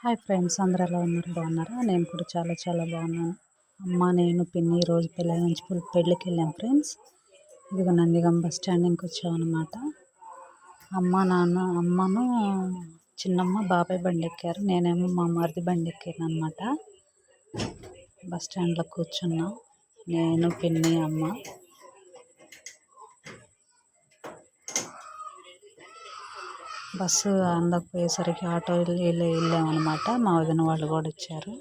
Hi friends, అందరూ ఎలా ఉన్నారు? బాగున్నారా? నేను కూడా చాలా చాలా బాగున్నాను. అమ్మ, నేను, పిన్ని ఈరోజు పిల్లల నుంచి పెళ్ళికి వెళ్ళాం ఫ్రెండ్స్. ఇదిగో నందిగం బస్ స్టాండింగ్కి వచ్చామన్నమాట. అమ్మను చిన్నమ్మ బాబాయ్ బండి ఎక్కారు, నేనేమో మా మరిది బండి ఎక్కాను అనమాట. బస్ స్టాండ్లో కూర్చున్నాం, నేను, పిన్ని, అమ్మ. బస్సు అందకపోయేసరికి ఆటో వెళ్ళామన్నమాట. మా వదిన వాళ్ళు కూడా వచ్చారు.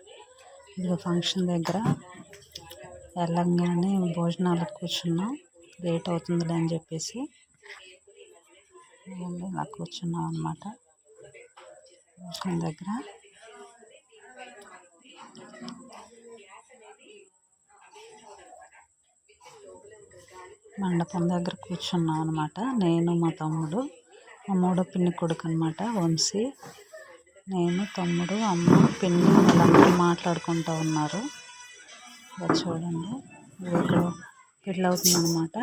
ఇదిగో ఫంక్షన్ దగ్గర వెళ్ళంగానే భోజనాలకు కూర్చున్నాం, లేట్ అవుతుందిలే అని చెప్పేసి ఇలా కూర్చున్నాం అన్నమాట. భోజనం దగ్గర మండపం దగ్గర కూర్చున్నాం అనమాట. నేను, మా తమ్ముడు, మా మూడో పిన్ని కొడుకు అనమాట వంశీ. నేను, తమ్ముడు, అమ్మ, పిన్ని వాళ్ళందరూ మాట్లాడుకుంటూ ఉన్నారు. చూడండి, ఇక్కడ పెళ్ళి అవుతుందన్నమాట.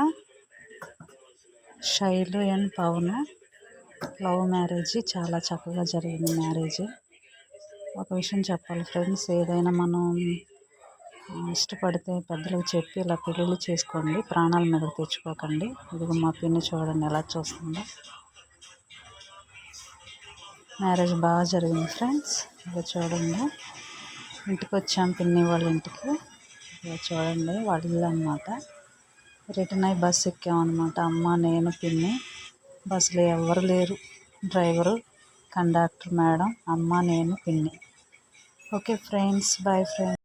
Sailu and Pawan love marriage, చాలా చక్కగా జరిగింది మ్యారేజ్. ఒక విషయం చెప్పాలి ఫ్రెండ్స్, ఏదైనా మనం ఇష్టపడితే పెద్దలకు చెప్పి ఇలా పెళ్ళిళ్ళు చేసుకోండి, ప్రాణాల మీద తెచ్చుకోకండి. ఇదిగో మా పిన్ని చూడండి ఎలా చూస్తుందో. మ్యారేజ్ బాగా జరిగింది ఫ్రెండ్స్. ఇక చూడండి, ఇంటికి వచ్చాం, పిన్ని వాళ్ళ ఇంటికి. ఇక చూడండి, వాళ్ళ ఇల్లు అనమాట. రిటర్న్ అయ్యి బస్సు ఎక్కామన్నమాట. అమ్మ, నేను, పిన్ని. బస్సులో ఎవరు లేరు, డ్రైవరు, కండక్టర్ మేడం, అమ్మ, నేను, పిన్ని. Okay friends, bye friends.